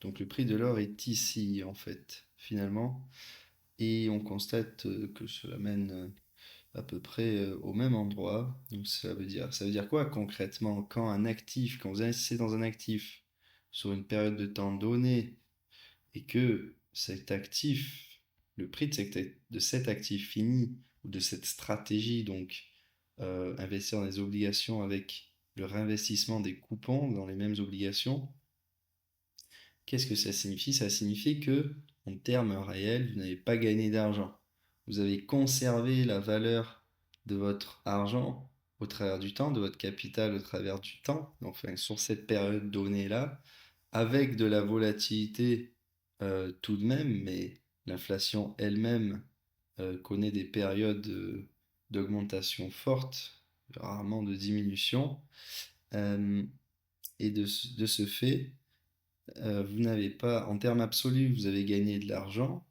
Donc le prix de l'or est ici, en fait, finalement. Et on constate que cela mène à peu près au même endroit. Donc ça veut dire quoi concrètement? Quand vous investissez dans un actif sur une période de temps donnée et que cet actif, le prix de cet actif fini, ou de cette stratégie, donc investir dans les obligations avec le réinvestissement des coupons dans les mêmes obligations, qu'est-ce que ça signifie? Ça signifie que, en termes réels, vous n'avez pas gagné d'argent. Vous avez conservé la valeur de votre argent au travers du temps, de votre capital au travers du temps, enfin sur cette période donnée-là, avec de la volatilité tout de même, mais l'inflation elle-même connaît des périodes d'augmentation forte, rarement de diminution. Euh, et de ce fait, vous n'avez pas, en termes absolus, vous avez gagné de l'argent.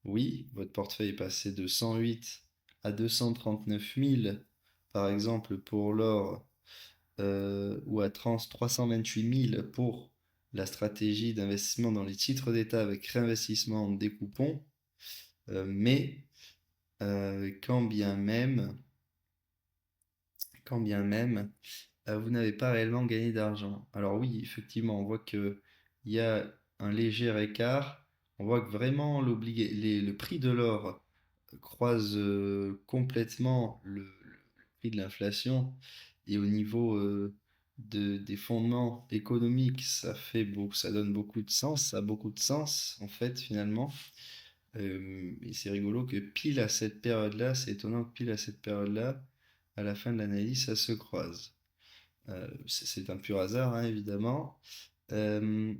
Oui, votre portefeuille est passé de 108 à 239 000, par exemple, pour l'or, ou à 328 000 pour la stratégie d'investissement dans les titres d'État avec réinvestissement des coupons. Mais quand bien même, vous n'avez pas réellement gagné d'argent. Alors oui, effectivement, on voit qu'il y a un léger écart. On voit que vraiment le prix de l'or croise complètement le prix de l'inflation. Et au niveau des fondements économiques, ça donne beaucoup de sens. Ça a beaucoup de sens, en fait, finalement. Et c'est rigolo que pile à cette période-là, c'est étonnant que pile à cette période-là, à la fin de l'analyse, ça se croise. C'est un pur hasard, hein, évidemment. Euh,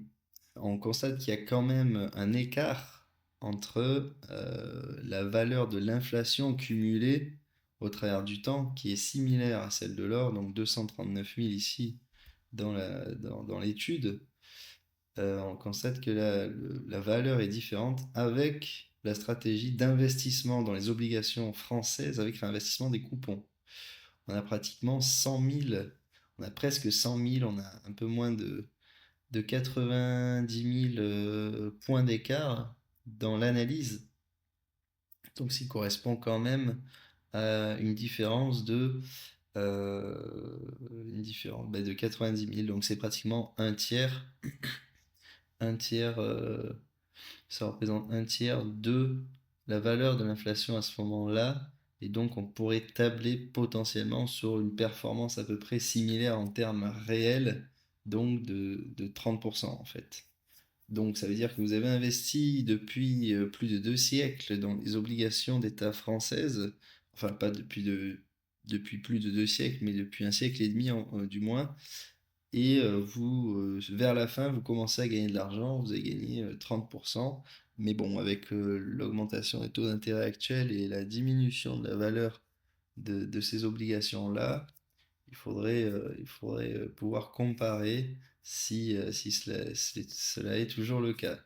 on constate qu'il y a quand même un écart entre la valeur de l'inflation cumulée au travers du temps, qui est similaire à celle de l'or, donc 239 000 ici dans l'étude. On constate que la valeur est différente avec la stratégie d'investissement dans les obligations françaises avec l'investissement des coupons. On a pratiquement 100 000, on a presque 100 000, on a un peu moins de 90 000 points d'écart dans l'analyse. Donc, ça correspond quand même à une différence de 90 000. Donc, c'est pratiquement un tiers. Un tiers, ça représente un tiers de la valeur de l'inflation à ce moment-là. Et donc, on pourrait tabler potentiellement sur une performance à peu près similaire en termes réels, donc de 30% en fait. Donc, ça veut dire que vous avez investi depuis plus de 2 siècles dans les obligations d'État françaises, enfin pas depuis plus de 2 siècles, mais depuis un siècle et demi du moins, et vers la fin, vous commencez à gagner de l'argent, vous avez gagné 30%, mais bon, avec l'augmentation des taux d'intérêt actuels et la diminution de la valeur de ces obligations-là, il faudrait pouvoir comparer si cela est toujours le cas.